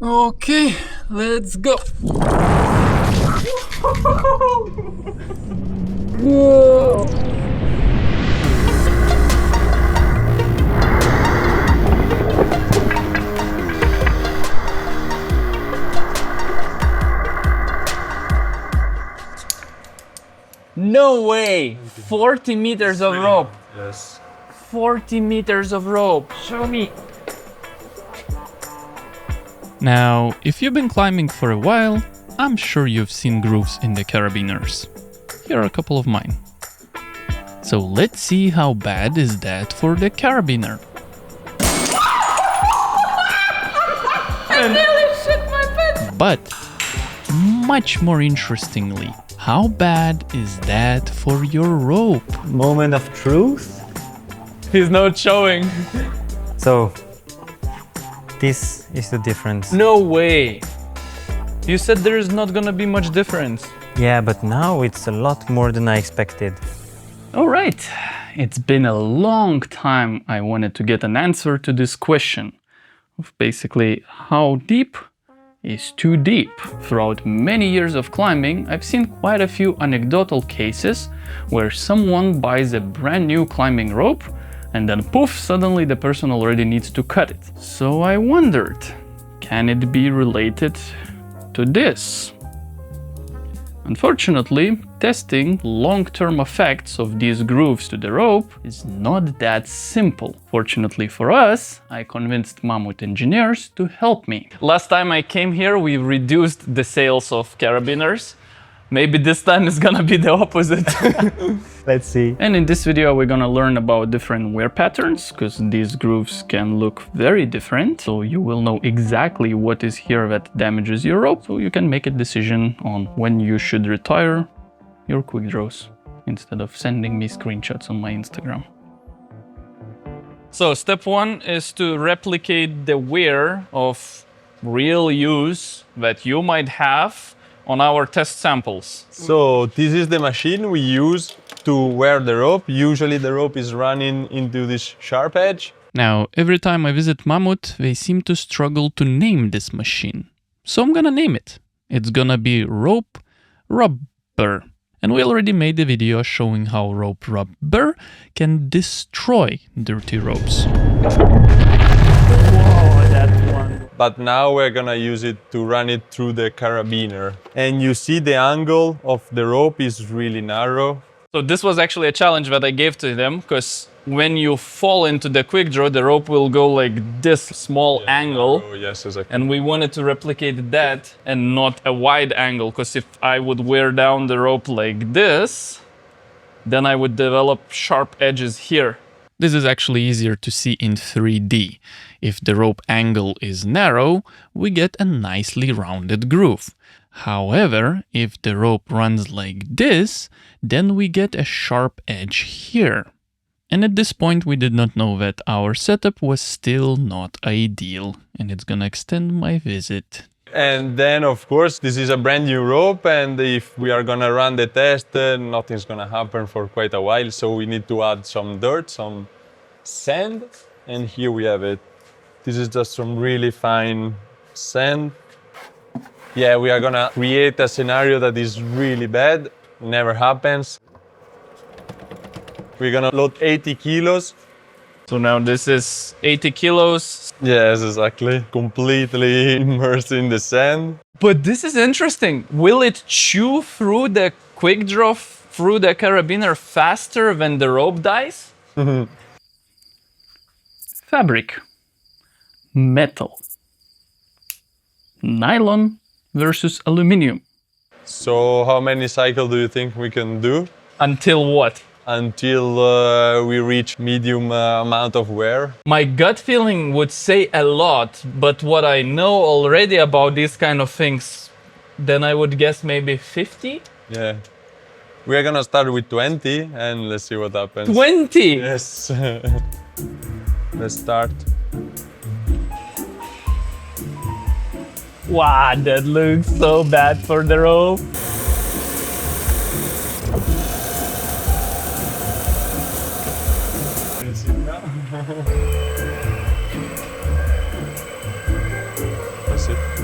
Okay, let's go. Whoa. No way! 40 meters of rope. Yes. 40 meters of rope. Show me. Now, if you've been climbing for a while, I'm sure you've seen grooves in the Carabiners. Here are a couple of mine. So let's see how bad is that for the Carabiner. I nearly shit my pants. But, much more interestingly, how bad is that for your rope? Moment of truth. He's not showing. So, this is the difference. No way. You said there's not gonna be much difference. Yeah, but now it's a lot more than I expected. All right. It's been a long time I wanted to get an answer to this question of basically how deep is too deep. Throughout many years of climbing, I've seen quite a few anecdotal cases where someone buys a brand new climbing rope and then poof, suddenly the person already needs to cut it. So I wondered, can it be related to this? Unfortunately, testing long-term effects of these grooves to the rope is not that simple. Fortunately for us, I convinced Mammoth engineers to help me. Last time I came here, we reduced the sales of Carabiners. Maybe this time it's gonna be the opposite. Let's see. And in this video, we're gonna learn about different wear patterns, because these grooves can look very different. So you will know exactly what is here that damages your rope, so you can make a decision on when you should retire your quick draws, instead of sending me screenshots on my Instagram. So step one is to replicate the wear of real use that you might have on our test samples. So this is the machine we use to wear the rope. Usually the rope is running into this sharp edge. Now, every time I visit Mammoth, they seem to struggle to name this machine. So I'm gonna name it. It's gonna be Rope Rubber. And we already made a video showing how rope rubber can destroy dirty ropes. But now we're gonna use it to run it through the carabiner. And you see the angle of the rope is really narrow. So this was actually a challenge that I gave to them, because when you fall into the quick draw, the rope will go like this small angle. Oh, yes, exactly. And we wanted to replicate that and not a wide angle, because if I would wear down the rope like this, then I would develop sharp edges here. This is actually easier to see in 3D. If the rope angle is narrow, we get a nicely rounded groove. However, if the rope runs like this, then we get a sharp edge here. And at this point, we did not know that our setup was still not ideal, and it's gonna extend my visit. And then, of course, this is a brand new rope, and if we are gonna run the test, nothing's gonna happen for quite a while. So we need to add some dirt, some sand, and here we have it. This is just some really fine sand. Yeah, we are gonna create a scenario that is really bad, never happens. We're gonna load 80 kilos. So now this is 80 kilos. Yes, exactly. Completely immersed in the sand. But this is interesting. Will it chew through the quick draw, through the carabiner faster when the rope dies? Fabric, metal, nylon versus aluminum. So how many cycles do you think we can do? Until what? Until we reach medium amount of wear. My gut feeling would say a lot, but what I know already about these kind of things, then I would guess maybe 50? Yeah. We're gonna start with 20 and let's see what happens. 20? Yes. Let's start. Wow, that looks so bad for the rope. That's it.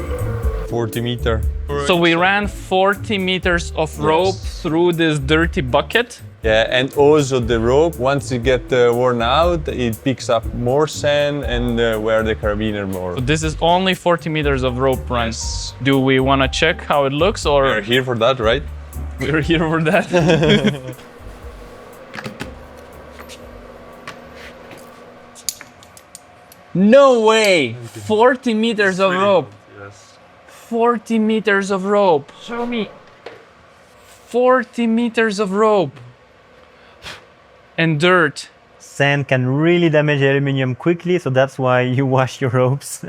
40 meter. So we ran 40 meters of rope through this dirty bucket. Yeah, and also the rope, once it gets worn out, it picks up more sand and wear the carabiner more. So this is only 40 meters of rope run. Yes. Do we want to check how it looks, or We're here for that, right? we're here for that? No way! 40 meters of rope. Yes. 40 meters of rope. Show me. 40 meters of rope. And dirt. Sand can really damage aluminum quickly, so that's why you wash your ropes.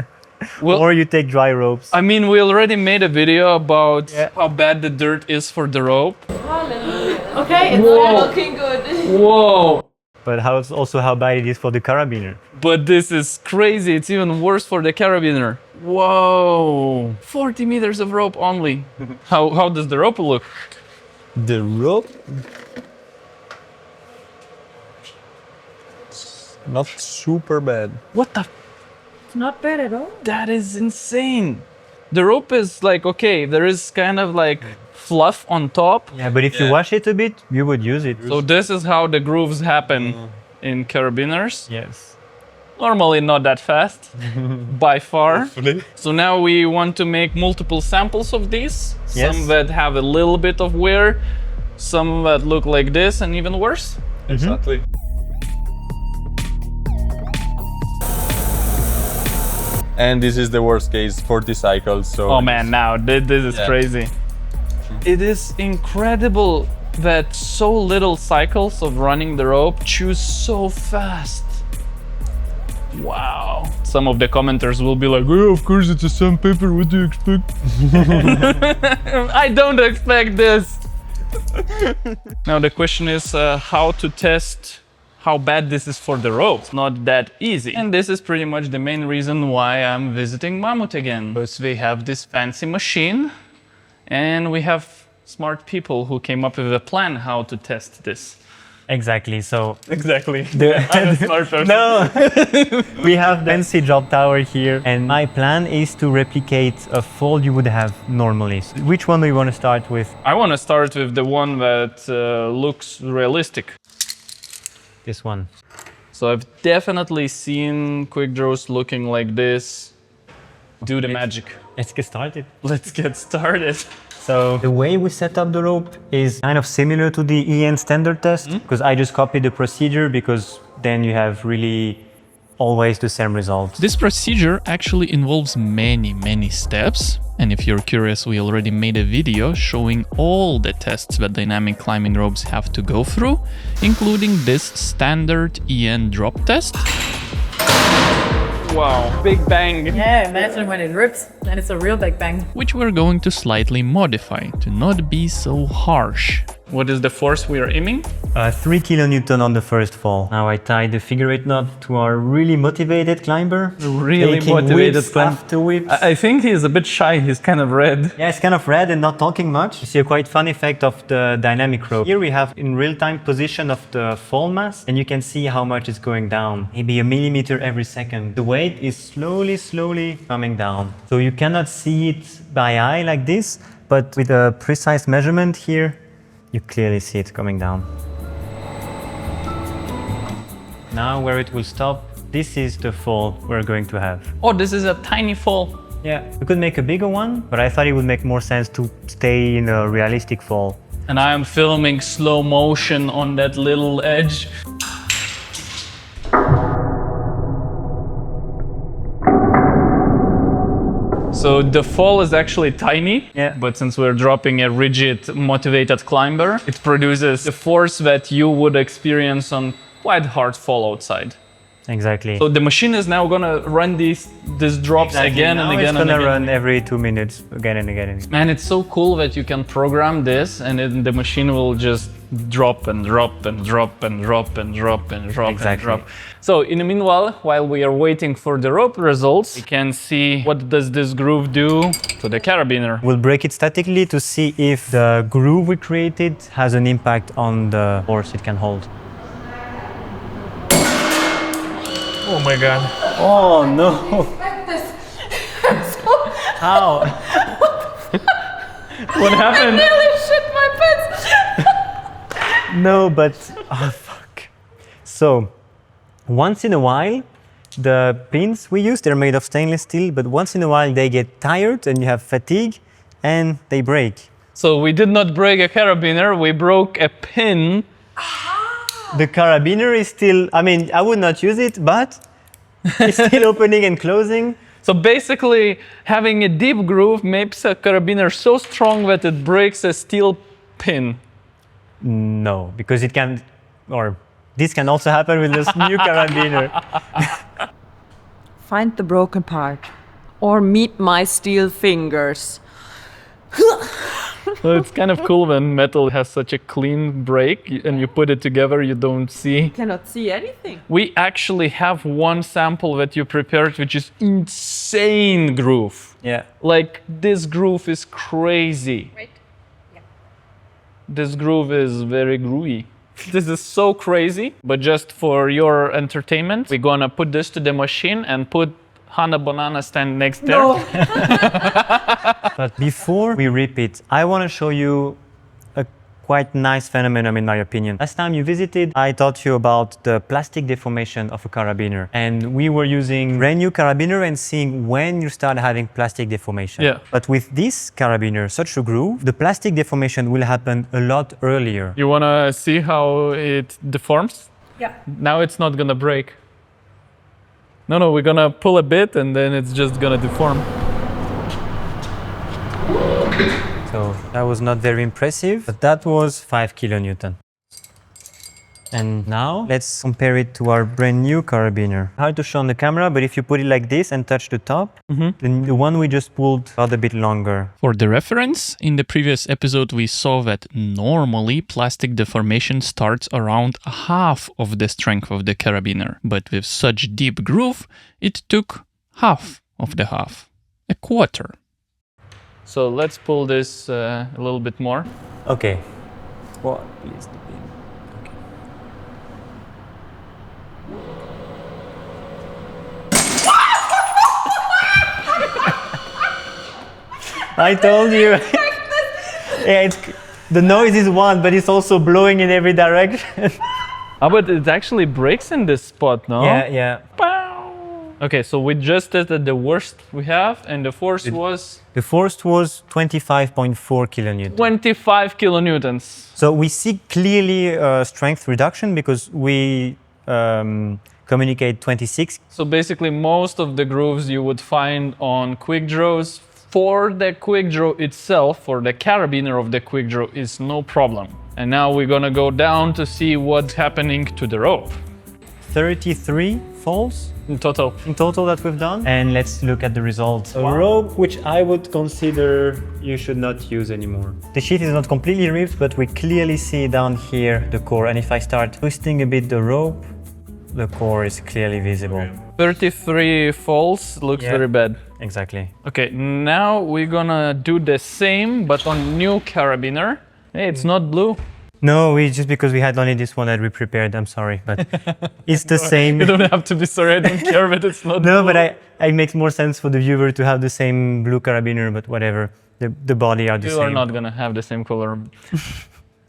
Well, Or you take dry ropes. I mean, we already made a video about Yeah. how bad the dirt is for the rope. Hallelujah. Okay, it's Whoa. not looking good. Whoa! But how bad it is for the carabiner. But this is crazy. It's even worse for the carabiner. Whoa! 40 meters of rope only. How does the rope look? The rope? Not super bad. What the? It's not bad at all. That is insane. The rope is like, okay, there is kind of like fluff on top. Yeah, but if you wash it a bit, you would use it. So this is how the grooves happen in carabiners. Yes. Normally not that fast, by far. Hopefully. So now we want to make multiple samples of these. Yes. Some that have a little bit of wear, some that look like this and even worse. Exactly. And this is the worst case, 40 cycles. So Oh man, now this is Yeah. crazy. It is incredible that so little cycles of running the rope chews so fast. Wow. Some of the commenters will be like, oh, of course it's a sandpaper, what do you expect? I don't expect this. Now the question is how to test how bad this is for the rope. It's not that easy. And this is pretty much the main reason why I'm visiting Mammoth again. Because we have this fancy machine and we have smart people who came up with a plan how to test this. Exactly. So Exactly. the, I'm a smart person. no, we have the fancy drop tower here, and my plan is to replicate a fall you would have normally. So which one do you want to start with? I want to start with the one that looks realistic. This one. So I've definitely seen quick draws looking like this. Do the magic. Let's get started. Let's get started. So the way we set up the rope is kind of similar to the EN standard test, because I just copied the procedure, because then you have really always the same result. This procedure actually involves many steps. And if you're curious, we already made a video showing all the tests that dynamic climbing ropes have to go through, including this standard EN drop test. Wow, big bang. Yeah, imagine when it rips, then it's a real big bang. Which we're going to slightly modify to not be so harsh. What is the force we are aiming? 3 kilonewton on the first fall. Now I tied the figure 8 knot to our really motivated climber. Really taking motivated whips climber. after whips. I think he's a bit shy, he's kind of red. Yeah, it's kind of red and not talking much. You see a quite fun effect of the dynamic rope. Here we have in real-time position of the fall mass, and you can see how much it's going down. Maybe a millimeter every second. The weight is slowly coming down. So you cannot see it by eye like this, but with a precise measurement here, you clearly see it coming down. Now where it will stop, this is the fall we're going to have. Oh, this is a tiny fall. Yeah, we could make a bigger one, but I thought it would make more sense to stay in a realistic fall. And I am filming slow motion on that little edge. So the fall is actually tiny, Yeah. but since we're dropping a rigid, motivated climber, it produces the force that you would experience on quite hard fall outside. Exactly. So the machine is now gonna run these drops again and Now again it's and gonna again. run every 2 minutes, again and again. Man, it's so cool that you can program this and then the machine will just drop and drop and drop and drop and drop and drop Exactly. and drop. So in the meanwhile, while we are waiting for the rope results, we can see what does this groove do to the carabiner. We'll break it statically to see if the groove we created has an impact on the force it can hold. Oh my god. Oh no! How? What happened? Nearly shit my pants. No, but oh fuck. So, once in a while, the pins we use, they're made of stainless steel, but once in a while they get tired and you have fatigue and they break. So we did not break a carabiner, we broke a pin. The carabiner is still, I mean, I would not use it, but it's still opening and closing. So basically, having a deep groove makes a carabiner so strong that it breaks a steel pin. No, because it can, or this can also happen with this new carabiner. Find the broken part or meet my steel fingers. So it's kind of cool when metal has such a clean break and you put it together, you don't see. Cannot see anything. We actually have one sample that you prepared, which is insane groove. Yeah. Like this groove is crazy. Right. Yeah. This groove is very groovy. This is so crazy, but just for your entertainment, we're gonna put this to the machine and put Hana Banana stand next there. But before we repeat, I want to show you a quite nice phenomenon in my opinion. Last time you visited, I taught you about the plastic deformation of a carabiner. And we were using brand new carabiner and seeing when you start having plastic deformation. Yeah. But with this carabiner, such a groove, the plastic deformation will happen a lot earlier. You wanna see how it deforms? Yeah. Now it's not gonna break. No, we're gonna pull a bit and then it's just gonna deform. So that was not very impressive, but that was 5 kilonewton. And now let's compare it to our brand new carabiner. Hard to show on the camera, but if you put it like this and touch the top, then the one we just pulled got a bit longer. For the reference, in the previous episode we saw that normally plastic deformation starts around half of the strength of the carabiner, but with such deep groove, it took half of the half, a quarter. So let's pull this a little bit more. Okay. What is the pin? Okay. I told you. Yeah, the noise is one, but it's also blowing in every direction. Oh, but it actually breaks in this spot, no? Yeah. Okay, so we just tested the worst we have, and the force was The first was 25.4 kilonewton. 25 kilonewtons. So we see clearly strength reduction because we communicate 26. So basically, most of the grooves you would find on quick draws for the quick draw itself, for the carabiner of the quick draw, is no problem. And now we're gonna go down to see what's happening to the rope 33 falls in total. in total that we've done. And let's look at the results. A rope which I would consider you should not use anymore. The sheet is not completely ripped, but we clearly see down here the core. And if I start twisting a bit the rope, the core is clearly visible. 33 falls looks Yeah. very bad. Exactly. Okay, now we're gonna do the same, but on new carabiner. Hey, it's not blue. No, just because we had only this one that we prepared. I'm sorry, but it's the same. You don't have to be sorry, I don't care, but it's not No, blue. but it makes more sense for the viewer to have the same blue carabiner, but whatever. The body are the You same. are not gonna have the same color.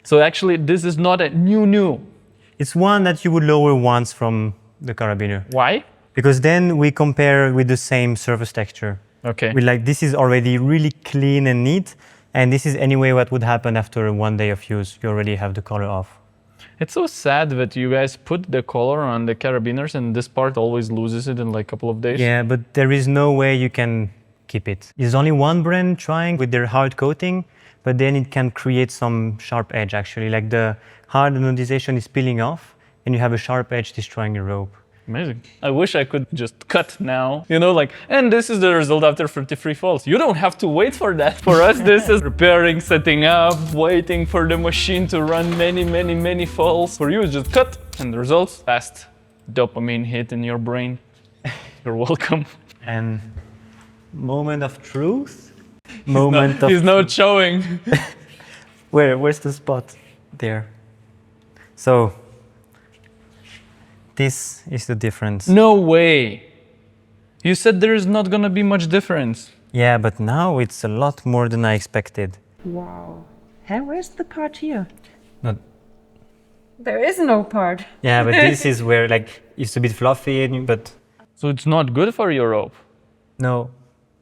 So actually, this is not a new. It's one that you would lower once from the carabiner. Why? Because then we compare with the same surface texture. Okay. We like, this is already really clean and neat. And this is anyway what would happen after 1 day of use. You already have the color off. It's so sad that you guys put the color on the carabiners and this part always loses it in like a couple of days. Yeah, but there is no way you can keep it. There's only one brand trying with their hard coating, but then it can create some sharp edge actually. Like the hard anodization is peeling off and you have a sharp edge destroying your rope. Amazing. I wish I could just cut now, you know, like, and this is the result after 33 falls. You don't have to wait for that. For us, this is preparing, setting up, waiting for the machine to run many falls. For you, it's just cut and the results, fast dopamine hit in your brain. You're welcome. And moment of truth. Moment of He's not showing. Where's the spot? There. So this is the difference. No way. You said there is not gonna be much difference. Yeah, but now it's a lot more than I expected. Wow. Hey, where's the part here? Not, There is no part. yeah, but this is where like it's a bit fluffy, but So it's not good for your rope. no.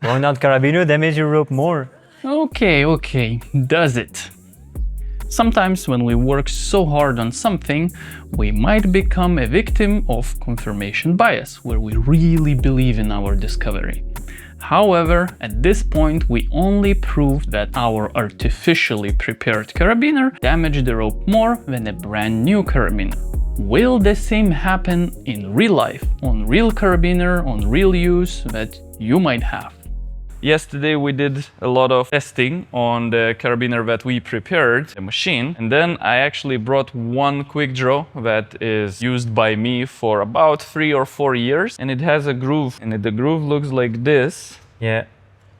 Going out carabiner damage your rope more. Okay, does it? Sometimes when we work so hard on something, we might become a victim of confirmation bias, where we really believe in our discovery. However, at this point, we only proved that our artificially prepared carabiner damaged the rope more than a brand new carabiner. Will the same happen in real life, on real carabiner, on real use that you might have? Yesterday we did a lot of testing on the carabiner that we prepared, the machine, and then I actually brought one quick draw that is used by me for about 3 or 4 years, and it has a groove, and the groove looks like this. Yeah.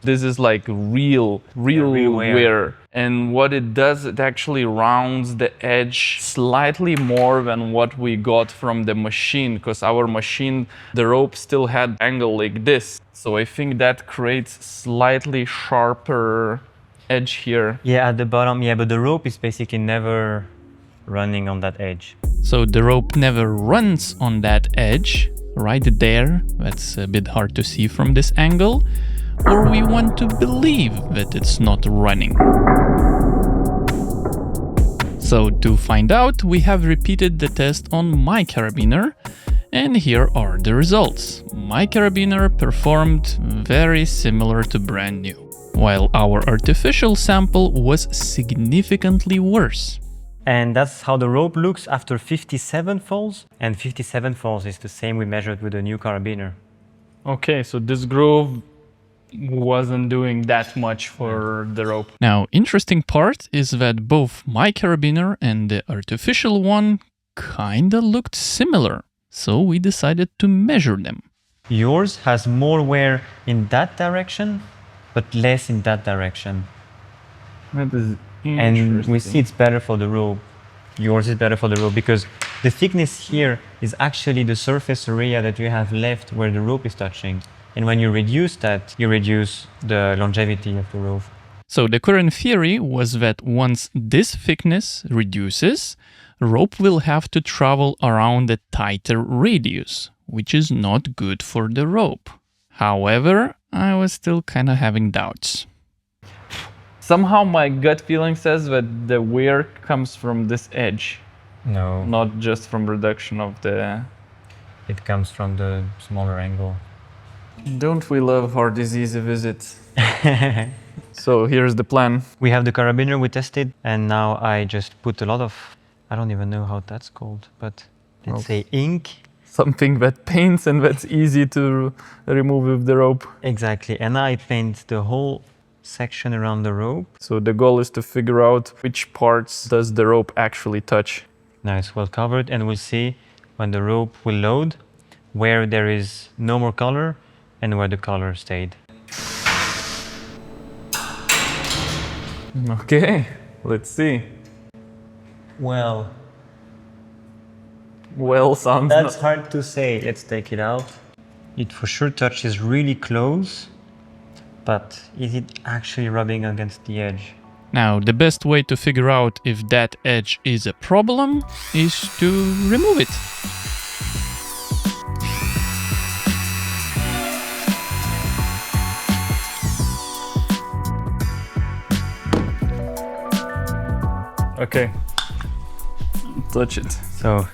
This is like real real wear. wear. And what it does, it actually rounds the edge slightly more than what we got from the machine, because our machine, the rope still had angle like this. So I think that creates slightly sharper edge here. Yeah, at the bottom, yeah, but the rope is basically never running on that edge. So the rope never runs on that edge, right there. That's a bit hard to see from this angle. Or we want to believe that it's not running. So to find out, we have repeated the test on my carabiner, and here are the results. My carabiner performed very similar to brand new, while our artificial sample was significantly worse. And that's how the rope looks after 57 falls. And 57 falls is the same we measured with the new carabiner. Okay, so this groove wasn't doing that much for the rope. Now, interesting part is that both my carabiner and the artificial one kinda looked similar, so we decided to measure them. Yours has more wear in that direction, but less in that direction. That is And we see it's better for the rope. Yours is better for the rope because the thickness here is actually the surface area that you have left where the rope is touching. And when you reduce that, you reduce the longevity of the rope. So the current theory was that once this thickness reduces, rope will have to travel around a tighter radius, which is not good for the rope. However, I was still kind of having doubts. Somehow my gut feeling says that the wear comes from this edge, No, not just from reduction of the... it comes from the smaller angle. Don't we love our disease visits? So here's the plan. We have the carabiner we tested, and now I just put a lot of, I don't even know how that's called, but let's say ink. Something that paints and that's easy to remove with the rope. Exactly, and I paint the whole section around the rope. So the goal is to figure out which parts does the rope actually touch. Now it's well covered, and we'll see when the rope will load where there is no more color and where the color stayed. Okay, let's see. Well, Sounds that's hard to say. Let's take it out. It for sure touches really close, but is it actually rubbing against the edge? Now, the best way to figure out if that edge is a problem is to remove it. Okay. Touch it. So,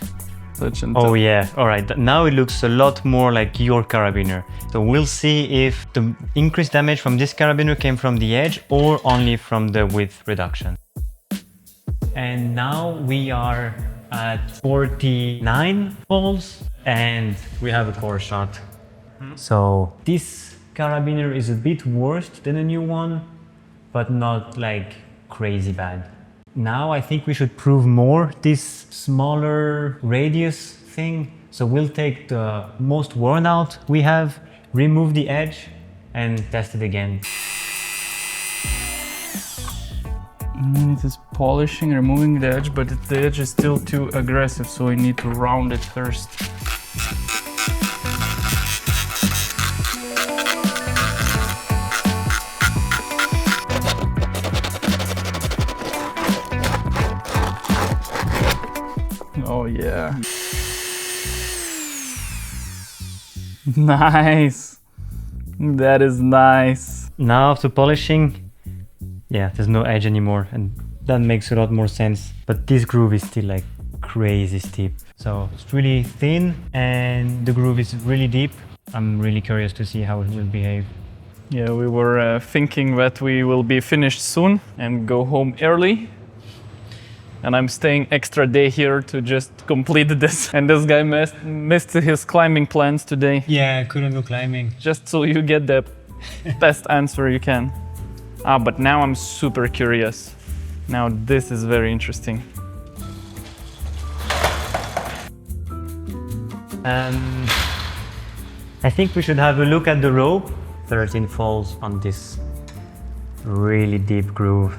Touch and oh yeah, all right. Now it looks a lot more like your carabiner. So we'll see if the increased damage from this carabiner came from the edge or only from the width reduction. And now we are at 49 falls and we have a core shot. So this carabiner is a bit worse than a new one, but not like crazy bad. Now I think we should prove more this smaller radius thing. So we'll take the most worn out we have, remove the edge and test it again. it is polishing, removing the edge, but the edge is still too aggressive, so I need to round it first. yeah. Nice. That is nice. Now after polishing, yeah, there's no edge anymore, and that makes a lot more sense. But this groove is still like crazy steep. So it's really thin and the groove is really deep. I'm really curious to see how it will behave. Yeah, we were thinking that we will be finished soon and go home early. And I'm staying extra day here to just complete this. And this guy missed his climbing plans today. Yeah, I couldn't go climbing. Just so you get the best answer you can. But now I'm super curious. Now this is very interesting. I think we should have a look at the rope. 13 falls on this really deep groove,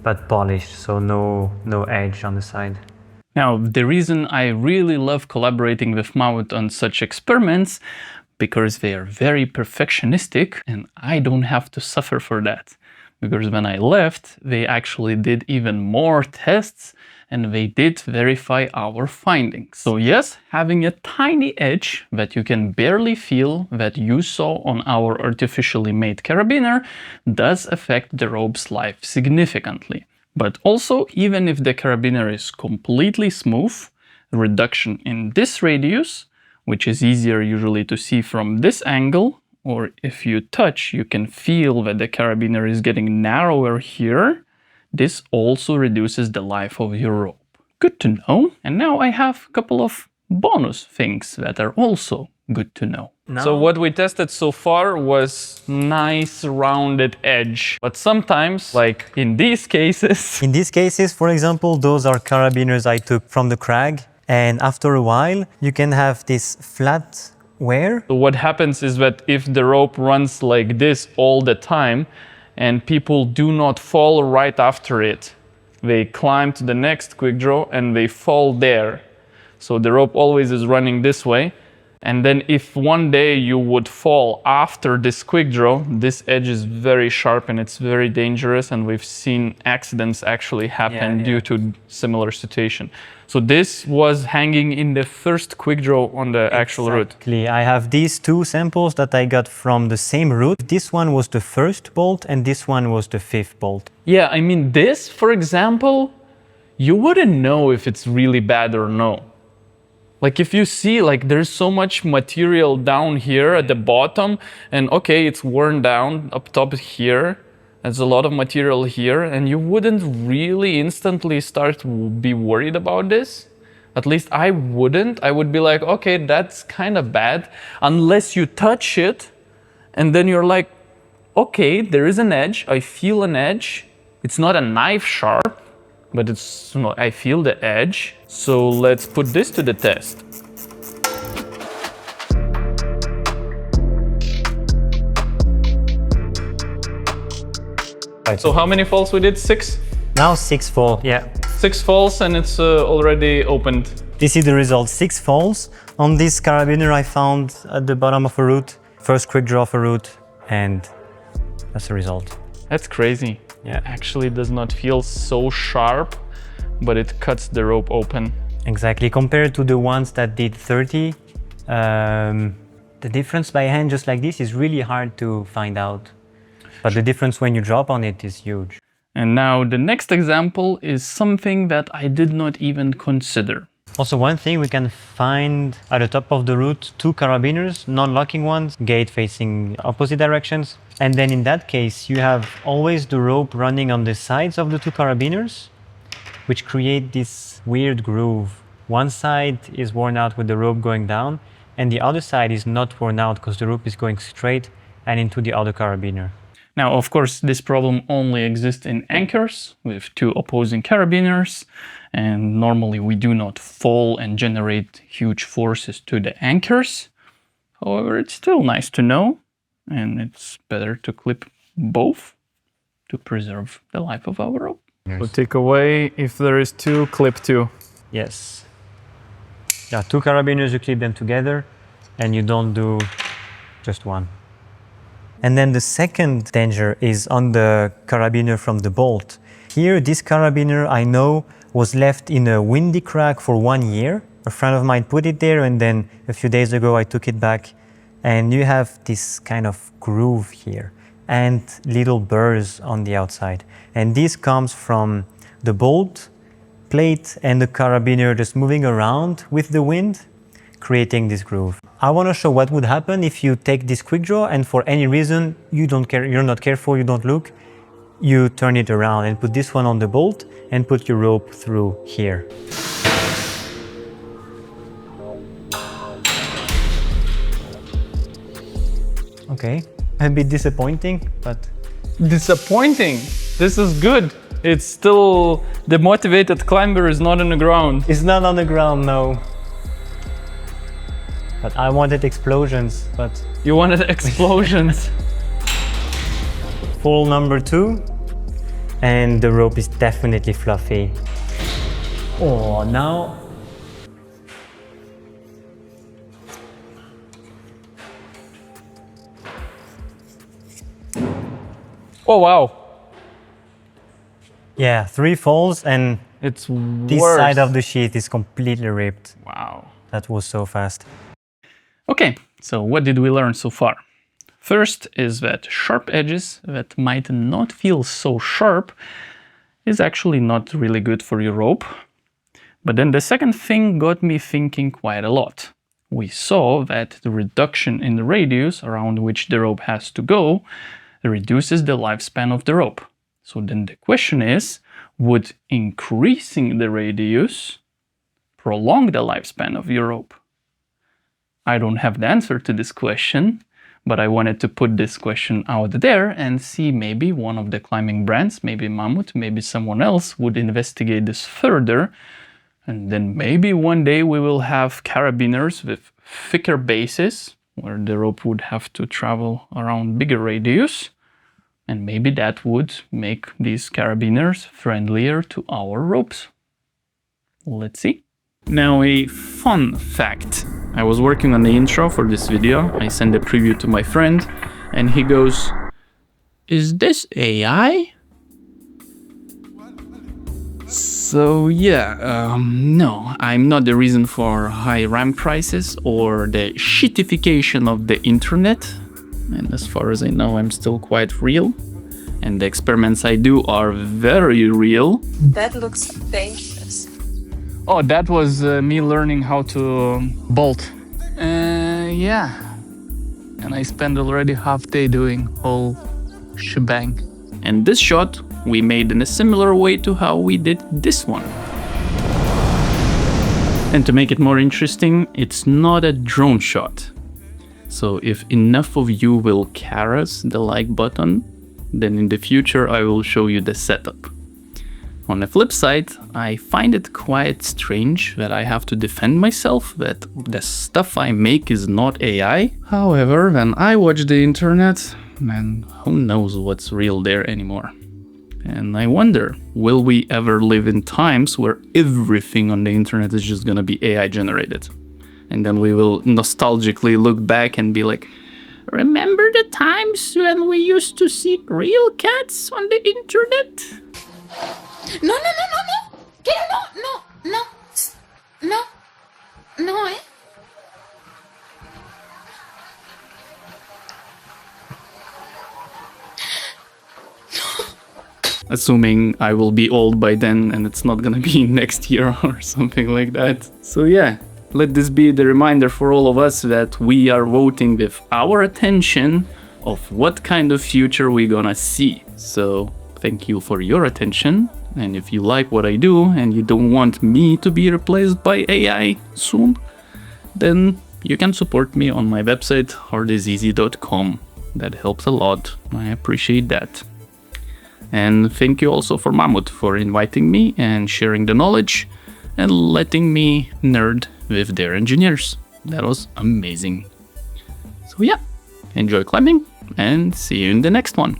but polished, so no edge on the side. Now, the reason I really love collaborating with Maud on such experiments, because they are very perfectionistic and I don't have to suffer for that. Because when I left, they actually did even more tests and they did verify our findings. So yes, having a tiny edge that you can barely feel that you saw on our artificially made carabiner does affect the rope's life significantly. But also, even if the carabiner is completely smooth, a reduction in this radius, which is easier usually to see from this angle, or if you touch, you can feel that the carabiner is getting narrower here. This also reduces the life of your rope. Good to know. And now I have a couple of bonus things that are also good to know. So what we tested so far was nice rounded edge. But sometimes, like in these cases... In these cases, for example, those are carabiners I took from the crag. And after a while, you can have this flat wear. So what happens is that if the rope runs like this all the time, and people do not fall right after it, they climb to the next quick draw and they fall there. So the rope always is running this way. And then if one day you would fall after this quick draw, this edge is very sharp and it's very dangerous, and we've seen accidents actually happen due to similar situation. So this was hanging in the first quick draw on the actual route. Exactly. I have these two samples that I got from the same route. This one was the first bolt and this one was the fifth bolt. Yeah, I mean this, for example, you wouldn't know if it's really bad or no. Like if you see, like there's so much material down here at the bottom, and okay, it's worn down up top here. There's a lot of material here, and you wouldn't really instantly start to be worried about this. At least I wouldn't. I would be like, okay, that's kind of bad, unless you touch it, and then you're like, okay, there is an edge. I feel an edge. It's not a knife sharp, but it's, you know, I feel the edge. So let's put this to the test. So how many falls we did? 6? Now 6 fall, yeah. 6 falls and it's already opened. This is the result, 6 falls. On this carabiner I found at the bottom of a route, first quick draw of a route, and that's the result. That's crazy. Yeah. Actually does not feel so sharp, but it cuts the rope open. Exactly, compared to the ones that did 30, the difference by hand just like this is really hard to find out. But the difference when you drop on it is huge. And now the next example is something that I did not even consider. Also, one thing we can find at the top of the route, 2 carabiners, non-locking ones, gate facing opposite directions. And then in that case, you have always the rope running on the sides of the 2 carabiners, which create this weird groove. One side is worn out with the rope going down, and the other side is not worn out because the rope is going straight and into the other carabiner. Now, of course, this problem only exists in anchors with 2 opposing carabiners, and normally we do not fall and generate huge forces to the anchors. However, it's still nice to know, and it's better to clip both to preserve the life of our rope. Yes. So take away, if there is 2, clip 2. Yes. Yeah, 2 carabiners, you clip them together, and you don't do just one. And then the second danger is on the carabiner from the bolt. Here, this carabiner, I know was left in a windy crack for 1 year. A friend of mine put it there, and then a few days ago I took it back, and you have this kind of groove here and little burrs on the outside. And this comes from the bolt plate and the carabiner just moving around with the wind, creating this groove. I want to show what would happen if you take this quick draw and for any reason you're not careful, you don't look, you turn it around and put this one on the bolt and put your rope through here. Okay, a bit disappointing, but... Disappointing? This is good. It's still... The motivated climber is not on the ground. It's not on the ground, no. But I wanted explosions, but... You wanted explosions. Fall number 2. And the rope is definitely fluffy. Oh, now... Oh, wow. Yeah, 3 falls and It's this worse. side of the sheet is completely ripped. Wow. That was so fast. Okay, so what did we learn so far? First is that sharp edges that might not feel so sharp is actually not really good for your rope. But then the second thing got me thinking quite a lot. We saw that the reduction in the radius around which the rope has to go reduces the lifespan of the rope. So then the question is, would increasing the radius prolong the lifespan of your rope? I don't have the answer to this question, but I wanted to put this question out there and see maybe one of the climbing brands, maybe Mammoth, maybe someone else would investigate this further. And then maybe one day we will have carabiners with thicker bases where the rope would have to travel around bigger radius. And maybe that would make these carabiners friendlier to our ropes. Let's see. Now a fun fact. I was working on the intro for this video. I sent a preview to my friend and he goes, "Is this AI?" So yeah, no, I'm not the reason for high RAM prices or the shitification of the internet. And as far as I know, I'm still quite real. And the experiments I do are very real. That looks dangerous. Oh, that was me learning how to bolt. Yeah. And I spent already half day doing whole shebang. And this shot we made in a similar way to how we did this one. And to make it more interesting, it's not a drone shot. So if enough of you will caress the like button, then in the future I will show you the setup. On the flip side, I find it quite strange that I have to defend myself that the stuff I make is not AI. However, when I watch the internet, man, who knows what's real there anymore. And I wonder, will we ever live in times where everything on the internet is just gonna be AI generated? And then we will nostalgically look back and be like, remember the times when we used to see real cats on the internet? No, no, no, no, no. ¿Qué? No, no, no. No. No, eh. Assuming I will be old by then and it's not gonna be next year or something like that. So yeah, let this be the reminder for all of us that we are voting with our attention of what kind of future we're gonna see. So thank you for your attention. And if you like what I do and you don't want me to be replaced by AI soon, then you can support me on my website hardiseasy.com. That helps a lot. I appreciate that. And thank you also for Mammoth for inviting me and sharing the knowledge and letting me nerd with their engineers. That was amazing. So yeah, enjoy climbing and see you in the next one.